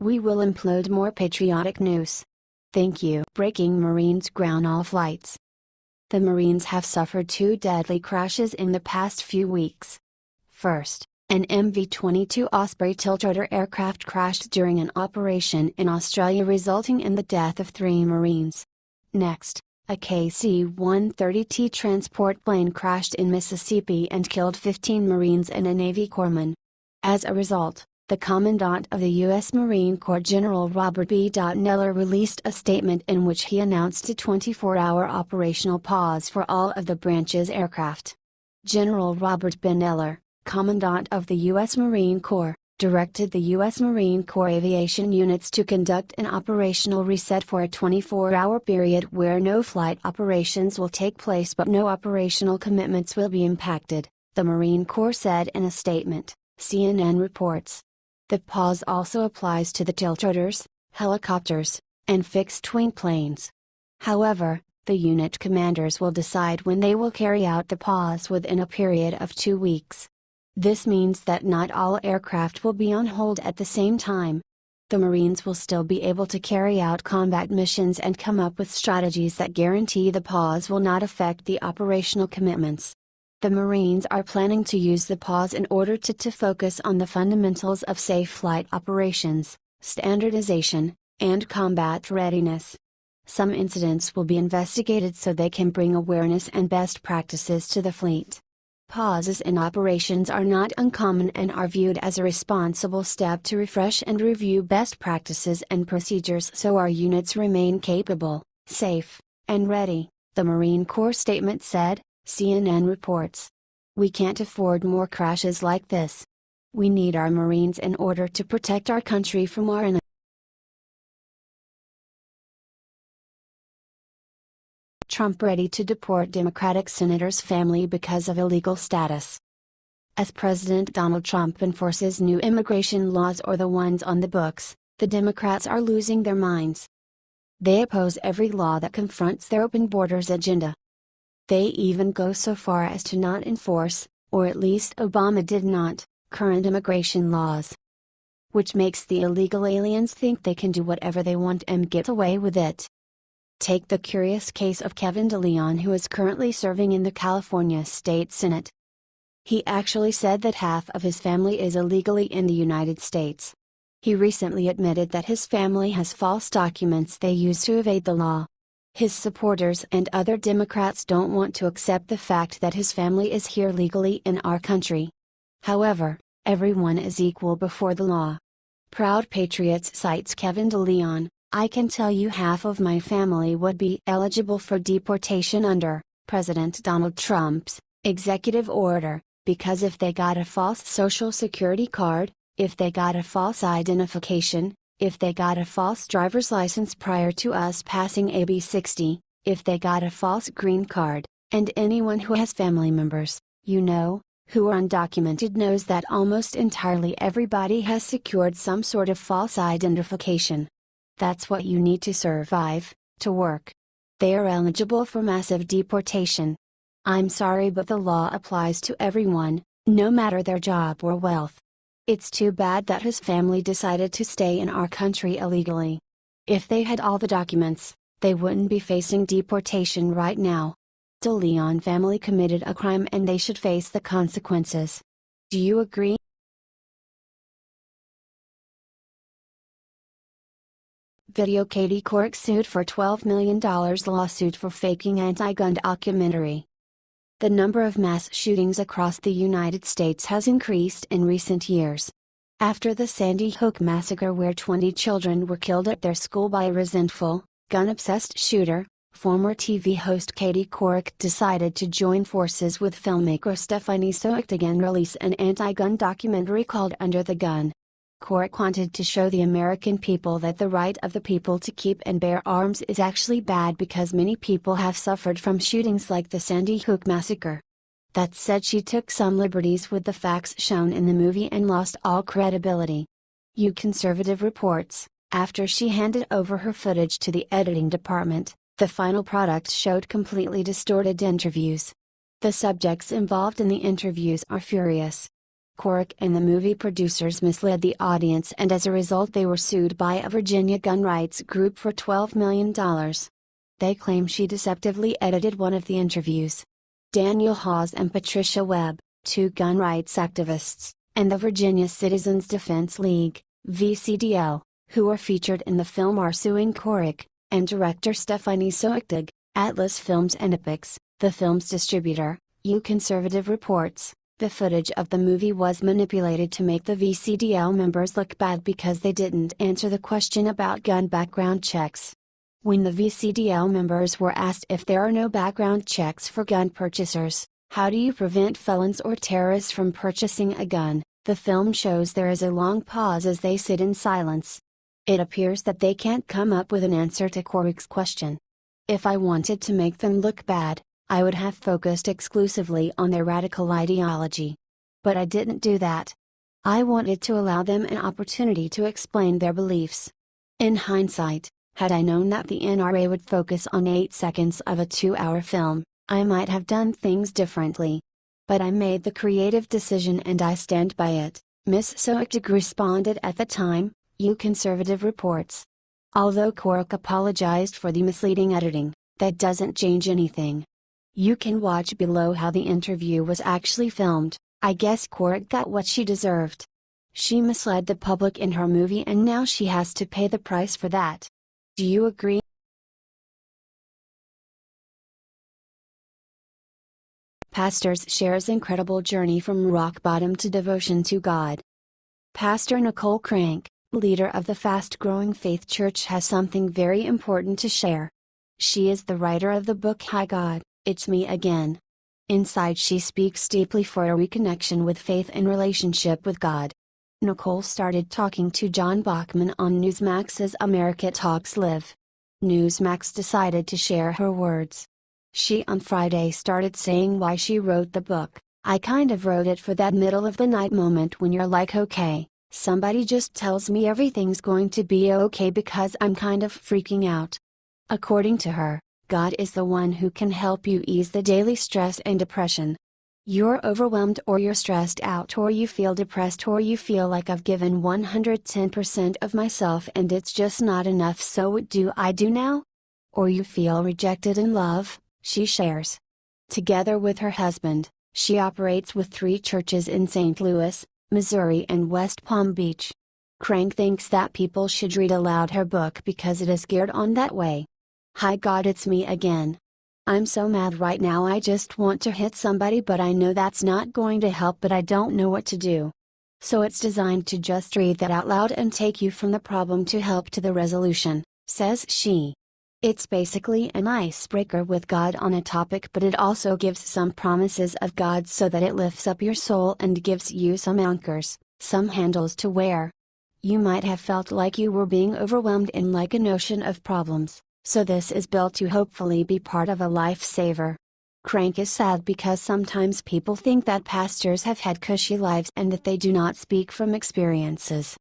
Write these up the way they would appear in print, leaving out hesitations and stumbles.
We will implode more patriotic news. Thank you. Breaking: Marines ground all flights. The Marines have suffered 2 deadly crashes in the past few weeks. First, an MV-22 Osprey tiltrotor aircraft crashed during an operation in Australia, resulting in the death of 3 Marines. Next, a KC-130T transport plane crashed in Mississippi and killed 15 Marines and a Navy corpsman. As a result, the Commandant of the U.S. Marine Corps, General Robert B. Neller, released a statement in which he announced a 24-hour operational pause for all of the branch's aircraft. General Robert B. Neller, Commandant of the U.S. Marine Corps, directed the U.S. Marine Corps aviation units to conduct an operational reset for a 24-hour period where no flight operations will take place but no operational commitments will be impacted, the Marine Corps said in a statement, CNN reports. The pause also applies to the tiltrotors, helicopters, and fixed-wing planes. However, the unit commanders will decide when they will carry out the pause within a period of 2 weeks. This means that not all aircraft will be on hold at the same time. The Marines will still be able to carry out combat missions and come up with strategies that guarantee the pause will not affect the operational commitments. The Marines are planning to use the pause in order to focus on the fundamentals of safe flight operations, standardization, and combat readiness. Some incidents will be investigated so they can bring awareness and best practices to the fleet. Pauses in operations are not uncommon and are viewed as a responsible step to refresh and review best practices and procedures so our units remain capable, safe, and ready, the Marine Corps statement said, CNN reports. We can't afford more crashes like this. We need our Marines in order to protect our country from our enemies. Trump ready to deport Democratic senator's family because of illegal status. As President Donald Trump enforces new immigration laws or the ones on the books, the Democrats are losing their minds. They oppose every law that confronts their open borders agenda. They even go so far as to not enforce, or at least Obama did not, current immigration laws. Which makes the illegal aliens think they can do whatever they want and get away with it. Take the curious case of Kevin DeLeon, who is currently serving in the California State Senate. He actually said that half of his family is illegally in the United States. He recently admitted that his family has false documents they use to evade the law. His supporters and other Democrats don't want to accept the fact that his family is here legally in our country. However, everyone is equal before the law. Proud Patriots cites Kevin DeLeon. I can tell you half of my family would be eligible for deportation under President Donald Trump's executive order, because if they got a false social security card, if they got a false identification, if they got a false driver's license prior to us passing AB 60, if they got a false green card, and anyone who has family members, who are undocumented knows that almost entirely everybody has secured some sort of false identification. That's what you need to survive, to work. They are eligible for massive deportation. I'm sorry, but the law applies to everyone, no matter their job or wealth. It's too bad that his family decided to stay in our country illegally. If they had all the documents, they wouldn't be facing deportation right now. DeLeon family committed a crime and they should face the consequences. Do you agree? Video: Katie Couric sued for $12 million lawsuit for faking anti-gun documentary. The number of mass shootings across the United States has increased in recent years. After the Sandy Hook massacre, where 20 children were killed at their school by a resentful, gun-obsessed shooter, former TV host Katie Couric decided to join forces with filmmaker Stephanie Soik to again release an anti-gun documentary called Under the Gun. Couric wanted to show the American people that the right of the people to keep and bear arms is actually bad because many people have suffered from shootings like the Sandy Hook massacre. That said, she took some liberties with the facts shown in the movie and lost all credibility. Conservative reports, after she handed over her footage to the editing department, the final product showed completely distorted interviews. The subjects involved in the interviews are furious. Couric and the movie producers misled the audience, and as a result they were sued by a Virginia gun rights group for $12 million. They claim she deceptively edited one of the interviews. Daniel Hawes and Patricia Webb, two gun rights activists, and the Virginia Citizens Defense League, VCDL, who are featured in the film, are suing Couric, and director Stephanie Soechtig, Atlas Films and Epix, the film's distributor. Conservative reports, the footage of the movie was manipulated to make the VCDL members look bad because they didn't answer the question about gun background checks. When the VCDL members were asked if there are no background checks for gun purchasers, how do you prevent felons or terrorists from purchasing a gun, the film shows there is a long pause as they sit in silence. It appears that they can't come up with an answer to Couric's question. If I wanted to make them look bad, I would have focused exclusively on their radical ideology. But I didn't do that. I wanted to allow them an opportunity to explain their beliefs. In hindsight, had I known that the NRA would focus on 8 seconds of a 2-hour film, I might have done things differently. But I made the creative decision and I stand by it, Ms. Soechtig responded at the time, Conservative reports. Although Couric apologized for the misleading editing, that doesn't change anything. You can watch below how the interview was actually filmed. I guess Couric got what she deserved. She misled the public in her movie and now she has to pay the price for that. Do you agree? Pastor shares incredible journey from rock bottom to devotion to God. Pastor Nicole Crank, leader of the fast-growing Faith Church, has something very important to share. She is the writer of the book Hi God, It's Me Again. Inside she speaks deeply for a reconnection with faith and relationship with God. Nicole started talking to John Bachman on Newsmax's America Talks Live. Newsmax decided to share her words. She on Friday started saying why she wrote the book. I kind of wrote it for that middle of the night moment when you're like, okay, somebody just tells me everything's going to be okay because I'm kind of freaking out. According to her, God is the one who can help you ease the daily stress and depression. You're overwhelmed or you're stressed out or you feel depressed or you feel like I've given 110% of myself and it's just not enough, so what do I do now? Or you feel rejected in love, she shares. Together with her husband, she operates with 3 churches in St. Louis, Missouri and West Palm Beach. Crank thinks that people should read aloud her book because it is geared on that way. Hi God, it's me again. I'm so mad right now, I just want to hit somebody, but I know that's not going to help, but I don't know what to do. So it's designed to just read that out loud and take you from the problem to help to the resolution, says she. It's basically an icebreaker with God on a topic, but it also gives some promises of God so that it lifts up your soul and gives you some anchors, some handles to wear. You might have felt like you were being overwhelmed in like an ocean of problems. So this is built to hopefully be part of a lifesaver. Crank is sad because sometimes people think that pastors have had cushy lives and that they do not speak from experiences.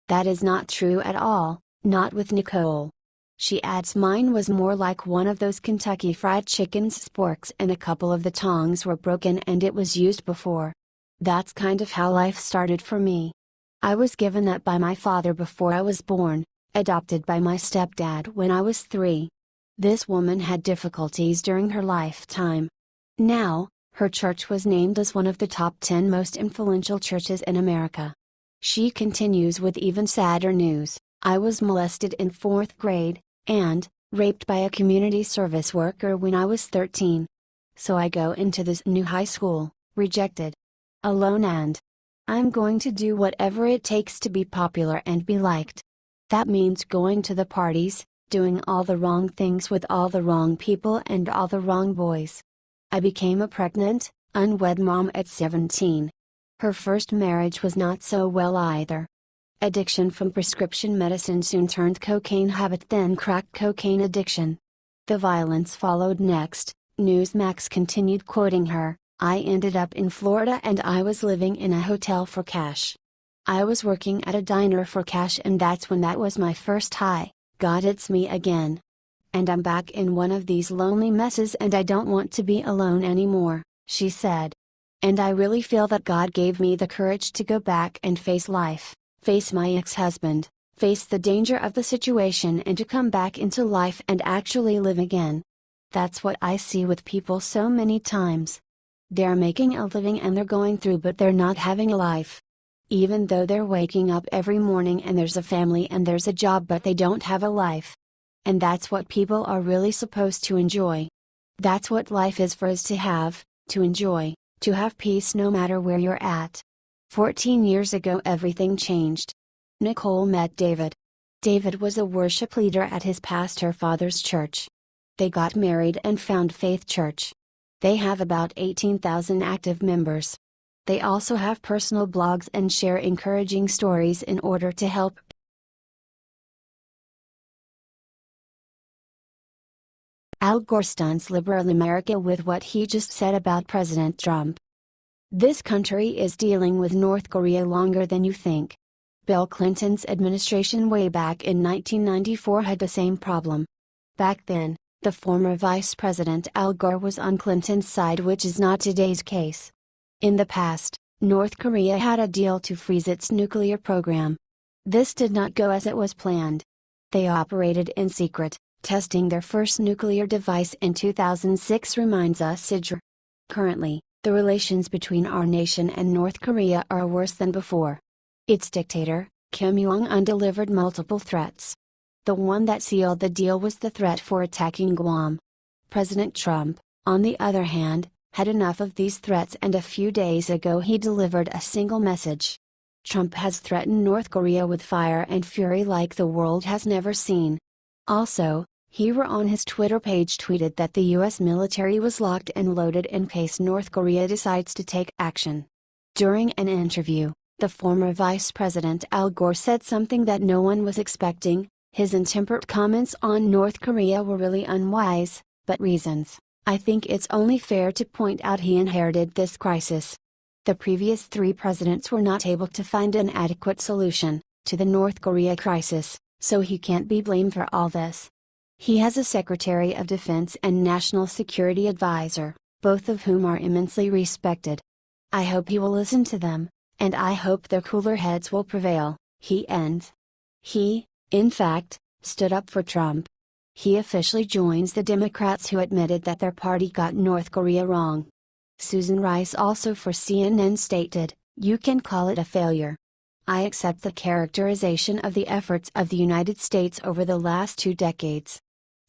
That is not true at all, not with Nicole. She adds, mine was more like one of those Kentucky Fried Chicken's sporks and a couple of the tongs were broken and it was used before. That's kind of how life started for me. I was given that by my father before I was born. Adopted by my stepdad when I was 3. This woman had difficulties during her lifetime. Now, her church was named as one of the top 10 most influential churches in America. She continues with even sadder news. I was molested in 4th grade, and raped by a community service worker when I was 13. So I go into this new high school, rejected, alone, and I'm going to do whatever it takes to be popular and be liked. That means going to the parties, doing all the wrong things with all the wrong people and all the wrong boys. I became a pregnant, unwed mom at 17. Her first marriage was not so well either. Addiction from prescription medicine soon turned cocaine habit, then crack cocaine addiction. The violence followed next. Newsmax continued quoting her, I ended up in Florida and I was living in a hotel for cash. I was working at a diner for cash and that's when that was my first high, God, it's me again. And I'm back in one of these lonely messes and I don't want to be alone anymore, she said. And I really feel that God gave me the courage to go back and face life, face my ex-husband, face the danger of the situation, and to come back into life and actually live again. That's what I see with people so many times. They're making a living and they're going through, but they're not having a life. Even though they're waking up every morning and there's a family and there's a job, but they don't have a life. And that's what people are really supposed to enjoy. That's what life is for us, to have, to enjoy, to have peace no matter where you're at. 14 years ago everything changed. Nicole met David. David was a worship leader at his pastor father's church. They got married and found Faith Church. They have about 18,000 active members. They also have personal blogs and share encouraging stories in order to help. Al Gore stunts liberal America with what he just said about President Trump. This country is dealing with North Korea longer than you think. Bill Clinton's administration way back in 1994 had the same problem. Back then, the former Vice President Al Gore was on Clinton's side, which is not today's case. In the past, North Korea had a deal to freeze its nuclear program. This did not go as it was planned. They operated in secret, testing their first nuclear device in 2006, reminds us Sidra. Currently, the relations between our nation and North Korea are worse than before. Its dictator, Kim Jong-un, delivered multiple threats. The one that sealed the deal was the threat for attacking Guam. President Trump, on the other hand, had enough of these threats, and a few days ago he delivered a single message. Trump has threatened North Korea with fire and fury like the world has never seen. Also, he on his Twitter page tweeted that the US military was locked and loaded in case North Korea decides to take action. During an interview, the former Vice President Al Gore said something that no one was expecting. His intemperate comments on North Korea were really unwise, but reasons. I think it's only fair to point out he inherited this crisis. The previous 3 presidents were not able to find an adequate solution to the North Korea crisis, so he can't be blamed for all this. He has a Secretary of Defense and National Security Advisor, both of whom are immensely respected. I hope he will listen to them, and I hope their cooler heads will prevail, he ends. He, in fact, stood up for Trump. He officially joins the Democrats who admitted that their party got North Korea wrong. Susan Rice, also for CNN, stated, "You can call it a failure. I accept the characterization of the efforts of the United States over the last 2 decades.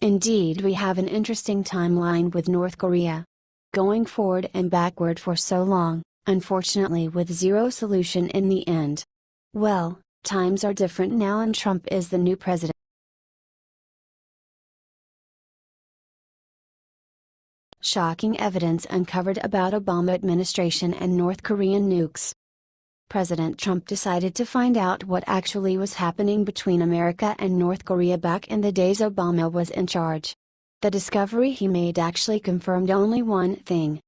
Indeed, we have an interesting timeline with North Korea. Going forward and backward for so long, unfortunately with zero solution in the end. Well, times are different now and Trump is the new president." Shocking evidence uncovered about Obama administration and North Korean nukes. President Trump decided to find out what actually was happening between America and North Korea back in the days Obama was in charge. The discovery he made actually confirmed only one thing.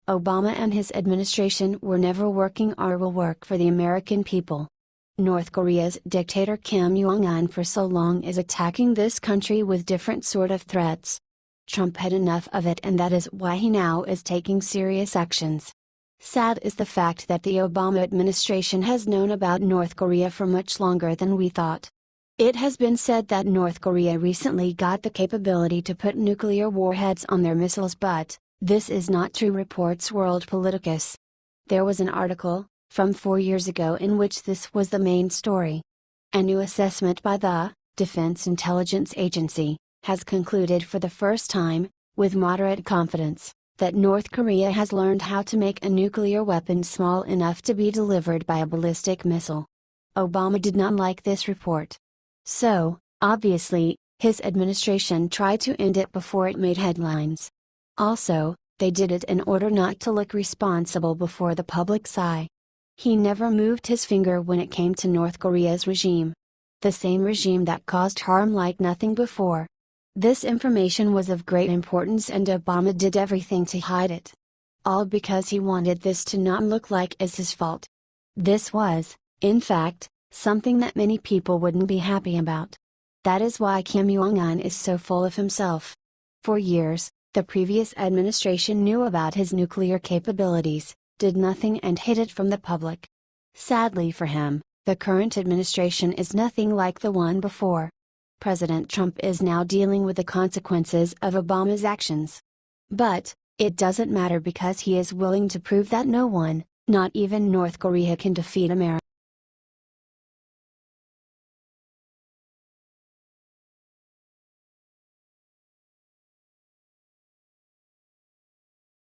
Obama and his administration were never working or will work for the American people. North Korea's dictator Kim Jong-un for so long is attacking this country with different sort of threats. Trump had enough of it, and that is why he now is taking serious actions. Sad is the fact that the Obama administration has known about North Korea for much longer than we thought. It has been said that North Korea recently got the capability to put nuclear warheads on their missiles, but this is not true, reports World Politicus. There was an article, from 4 years ago, in which this was the main story. A new assessment by the Defense Intelligence Agency has concluded for the first time, with moderate confidence, that North Korea has learned how to make a nuclear weapon small enough to be delivered by a ballistic missile. Obama did not like this report. So, obviously, his administration tried to end it before it made headlines. Also, they did it in order not to look responsible before the public's eye. He never moved his finger when it came to North Korea's regime. The same regime that caused harm like nothing before. This information was of great importance and Obama did everything to hide it. All because he wanted this to not look like it's his fault. This was, in fact, something that many people wouldn't be happy about. That is why Kim Jong-un is so full of himself. For years, the previous administration knew about his nuclear capabilities, did nothing and hid it from the public. Sadly for him, the current administration is nothing like the one before. President Trump is now dealing with the consequences of Obama's actions. But, it doesn't matter because he is willing to prove that no one, not even North Korea, can defeat America.